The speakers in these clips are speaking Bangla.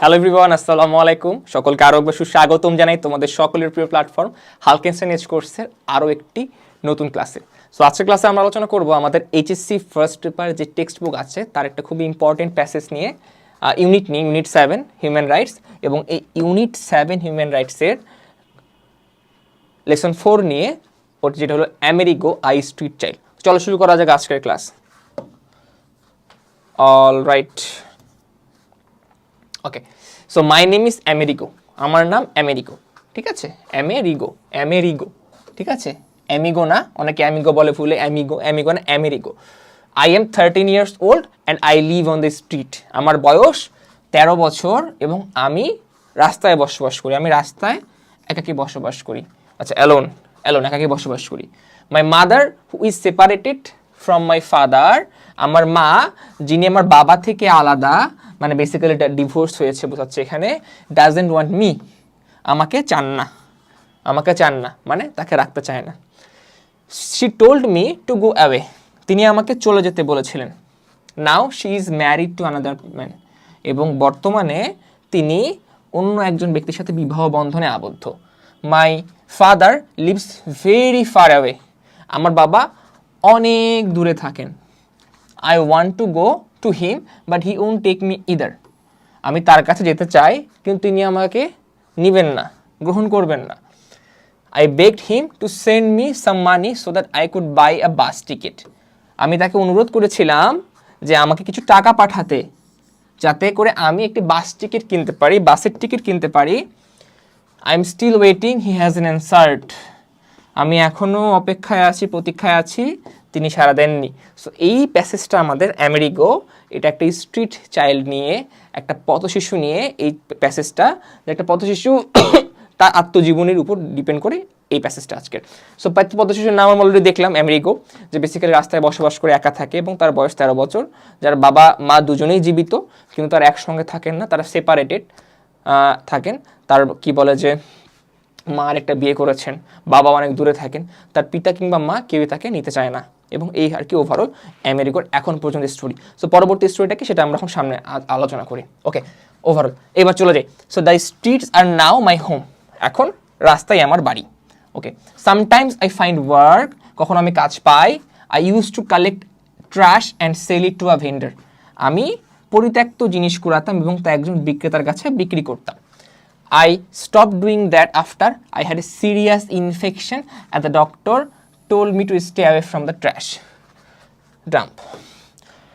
হ্যালো এভরিওয়ান, আসসালামু আলাইকুম। সকলকে আরও একবার সুস্বাগতম জানাই তোমাদের সকলের প্রিয় প্ল্যাটফর্ম হালকেনস্টাইন এজ কোর্সের আরও একটি নতুন ক্লাসে। সো আজকের ক্লাসে আমরা আলোচনা করব আমাদের এইচএসসি ফার্স্ট পেপার যে টেক্সট বুক আছে তার একটা খুবই ইম্পর্টেন্ট প্যাসেজ নিয়ে, ইউনিট 7 হিউম্যান রাইটস, এবং এই ইউনিট 7 হিউম্যান রাইটসের লেসন 4 নিয়ে ওটা যেটা হলো আমেরিগো আই স্ট্রিট চাইল্ড। চলো শুরু করা যাক আজকের class. All right, okay. So my name is Amerigo, আমার নাম আমেরিগো, ঠিক আছে? আমেরিগো, ঠিক আছে? অ্যামিগো না, অনেকে অ্যামিগো বলে ভুলে, অ্যামিগো না, Amerigo. I am 13 years old and I live on the street. আমার বয়স 13 বছর এবং আমি রাস্তায় বসবাস করি। আমি রাস্তায় একাকী বসবাস করি। আচ্ছা, অ্যালোন একাকী বসবাস করি। My mother who is separated from my father, আমার মা যিনি আমার বাবা থেকে আলাদা, মানে বেসিক্যালি এটা ডিভোর্স হয়েছে বোঝাচ্ছে এখানে, ডাজেন্ট ওয়ান্ট মি, আমাকে চান না মানে তাকে রাখতে চায় না। She told me to go away, তিনি আমাকে চলে যেতে বলেছিলেন। Now she is married to another man, এবং বর্তমানে তিনি অন্য একজন ব্যক্তির সাথে বিবাহ বন্ধনে আবদ্ধ। My father lives very far away, আমার বাবা অনেক দূরে থাকেন। I want to go to him but he won't take me either, আমি তার কাছে যেতে চাই কিন্তু তিনি আমাকে নেবেন না, গ্রহণ করবেন না। I begged him to send me some money so that I could buy a bus ticket, আমি তাকে অনুরোধ করেছিলাম যে আমাকে কিছু টাকা পাঠাতে যাতে করে আমি একটি বাসের টিকিট কিনতে পারি। I am still waiting, he has an answered, আমি এখনও অপেক্ষায় আছি, প্রতীক্ষায় আছি, তিনি সাড়া দেননি। সো এই প্যাসেজটা আমাদের আমেরিগো, এটা একটা স্ট্রিট চাইল্ড নিয়ে, একটা পথশিশু নিয়ে এই প্যাসেজটা, একটা পথশিশু তার আত্মজীবনীর উপর ডিপেন্ড করে এই প্যাসেজটা আজকের। সো পথশিশুর নাম আমরা অলরেডি দেখলাম, আমেরিগো, যে বেসিক্যালি রাস্তায় বসবাস করে একা থাকে এবং তার বয়স 13 বছর, যার বাবা মা দুজনেই জীবিত কিন্তু তারা একসঙ্গে থাকেন না, তারা সেপারেটেড থাকেন। তার কি বলে যে মা আরেকটা বিয়ে করেছেন, বাবা অনেক দূরে থাকেন, তার পিতা কিংবা মা কেউই তাকে নিতে চায় না, এবং এই আর কি ওভারঅল আমেরিকার এখন পর্যন্ত স্টোরি। সো পরবর্তী স্টোরিটা কি সেটা আমরা এখন সামনে আলোচনা করি। ওকে, ওভারঅল এবার চলে যাই। So the streets are now my home, এখন রাস্তায় আমার বাড়ি। Okay, sometimes I find work, কখন আমি কাজ পাই। I use to collect trash and sell it to a vendor, আমি পরিত্যক্ত জিনিস কুড়াতাম এবং তা একজন বিক্রেতার কাছে বিক্রি করতাম। I stopped doing that after I had a serious infection and the doctor told me to stay away from the trash dump.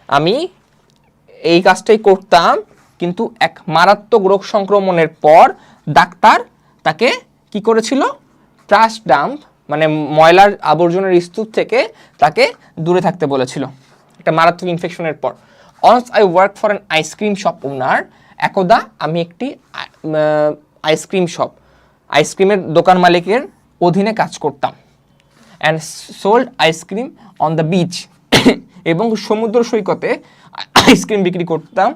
আমি এই কাজটাই করতাম কিন্তু এক মারাত্মক রোগ সংক্রমণের পর ডাক্তার তাকে কি করেছিল, ট্রাশ ডাম্প মানে ময়লার আবর্জনার স্তূপ থেকে তাকে দূরে থাকতে বলেছিল একটা মারাত্মক ইনফেকশনের পর। Once I worked for an ice cream shop owner, একদা আমি একটি আইসক্রিমের দোকান মালিকের অধীনে কাজ করতাম। And sold ice cream on the beach, এবং সমুদ্র সৈকতে আইসক্রিম বিক্রি করতাম।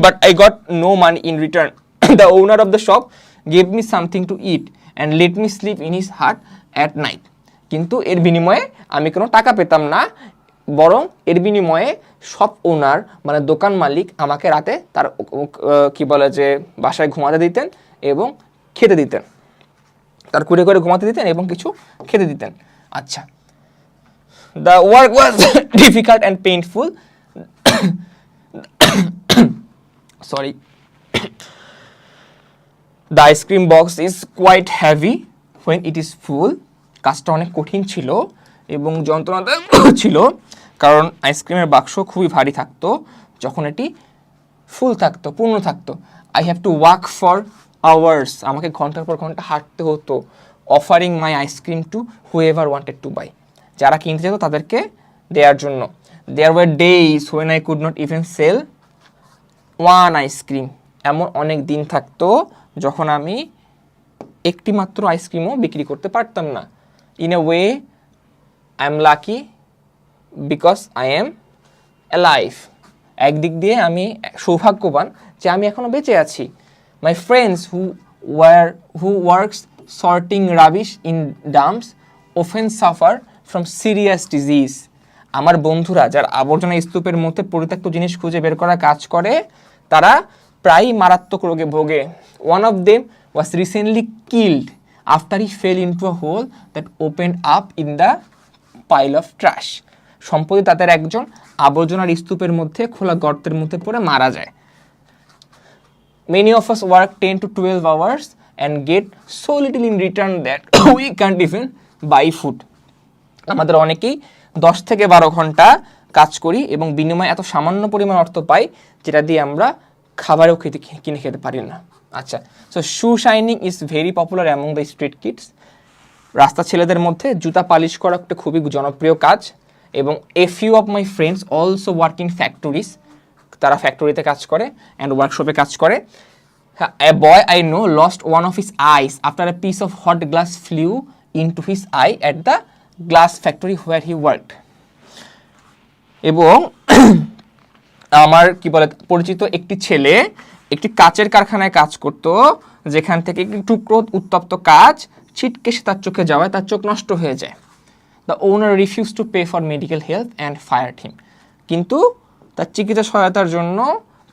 But I got no money in return, the owner of the shop gave me something to eat and let me sleep in his hut at night, কিন্তু এর বিনিময়ে আমি কোনো টাকা পেতাম না, বরং এর বিনিময়ে শপ ওনার মানে দোকান মালিক আমাকে রাতে তার কি বলে যে বাসায় ঘুমাতে দিতেন এবং খেতে দিতেন, তার কুড়ে করে ঘুমাতে দিতেন এবং কিছু খেতে দিতেন। আচ্ছা, the work was difficult and painful, sorry, the ice cream box is quite heavy when it is full, কাজটা অনেক কঠিন ছিল এবং যন্ত্রণাদায়ক ছিল কারণ আইসক্রিমের বাক্স খুবই ভারী থাকতো যখন এটি ফুল থাকতো, পূর্ণ থাকতো। I have to walk for hours, আমাকে ঘন্টার পর ঘন্টা হাঁটতে হতো। Offering my ice cream to whoever wanted to buy, যারা কিনতে যেত তাদেরকে দেওয়ার জন্য। There were days when I could not even sell one ice cream, এমন অনেক দিন থাকতো যখন আমি একটি মাত্র আইসক্রিমও বিক্রি করতে পারতাম না। In a way I am lucky because I am alive, একদিক দিয়ে আমি সৌভাগ্যবান যে আমি এখনও বেঁচে আছি। My friends who works sorting rubbish in dumps often suffer from serious disease, আমার বন্ধুরা যারা আবর্জনা স্তূপের মধ্যে পরিত্যক্ত জিনিস খুঁজে বের করা কাজ করে তারা প্রায়ই মারাত্মক রোগে ভোগে। One of them was recently killed after he fell into a hole that opened up in the pile of trash. সম্প্রতি তাদের একজন আবর্জনার স্তূপের মধ্যে খোলা গর্তের মধ্যে পড়ে মারা যায়। Many of us work 10 to 12 hours and get so little in return that we can't even buy food. আমাদের অনেকেই 10 থেকে 12 ঘন্টা কাজ করি এবং বিনিময়ে এত সামান্য পরিমাণ অর্থ পাই যেটা দিয়ে আমরা খাবারও কিনে খেতে পারি না। আচ্ছা, so shoe shining is very popular among the street kids. রাস্তা ছেলেদের মধ্যে জুতা পালিশ করা একটা খুবই জনপ্রিয় কাজ। এবং a few of my friends also work in factories, তারা ফ্যাক্টরিতে কাজ করে অ্যান্ড ওয়ার্কশপে কাজ করে। A boy I know lost one of his eyes after a piece of hot glass flew into his eye at the glass factory where he worked. এবং আমার কি বলে পরিচিত একটি ছেলে একটি কাচের কারখানায় কাজ করত, যেখান থেকে একটি টুকরো উত্তপ্ত কাচ ছিটকে সে তার চোখে যাওয়ায় তার চোখ নষ্ট হয়ে যায়। The owner refuse to pay for medical help and fired him. কিন্তু তার চিকিৎসা সহায়তার জন্য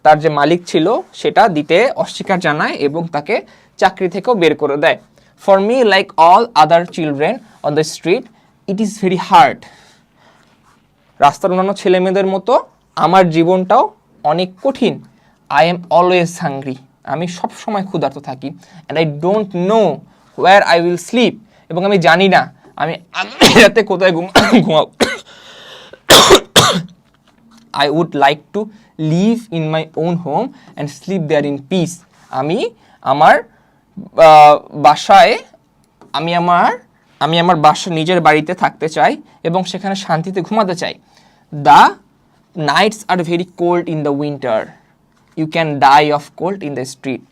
তার যে মালিক ছিল সেটা দিতে অস্বীকার জানায় এবং তাকে চাকরি থেকেও বের করে দেয়। For me like all other children on the street it is very hard. রাস্তার অন্যান্য ছেলে মেয়েদের মতো আমার জীবনটাও অনেক কঠিন। আই এম অলওয়েজ হাংরি, আমি সব সময় ক্ষুধার্ত থাকি। And I don't know wire I will slip, এবং আমি জানি না আমি রাতে কোথায় ঘুমাবো। I would like to live in my own home and sleep there in peace. আমি আমার বাসায় আমি আমার নিজের বাড়িতে থাকতে চাই এবং সেখানে শান্তিতে ঘুমাতে চাই। The nights are very cold in the winter. You can die of cold in the street.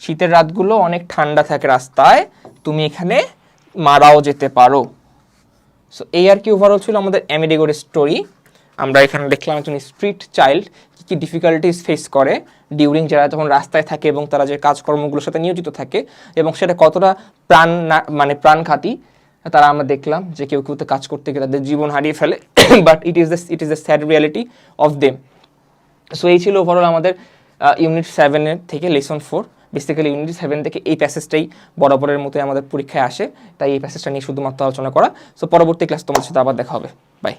শীতের রাতগুলো অনেক ঠান্ডা থাকে রাস্তায়, তুমি এখানে মারাও যেতে পারো। সো এই আর কি ওভারঅল ছিল আমাদের আমেরিগোর স্টোরি। আমরা এখানে দেখলাম একজন স্ট্রিট চাইল্ড কী কী ডিফিকাল্টিস ফেস করে ডিউরিং, যারা যখন রাস্তায় থাকে এবং তারা যে কাজকর্মগুলোর সাথে নিয়োজিত থাকে এবং সেটা কতটা প্রাণঘাতী তারা আমরা দেখলাম যে কেউ কেউ তো কাজ করতে গিয়ে তাদের জীবন হারিয়ে ফেলে, but it is the sad reality of them. So এই ছিল ওভারঅল আমাদের ইউনিট 7 থেকে লেসন 4। বেসিক্যালি ইউনিট 7 থেকে এই প্যাসেজটাই বরাবরের মতোই আমাদের পরীক্ষায় আসে, তাই এই প্যাসেজটা নিয়ে শুধুমাত্র আলোচনা করা। সো পরবর্তী ক্লাস তোমার সাথে আবার দেখা হবে। বাই।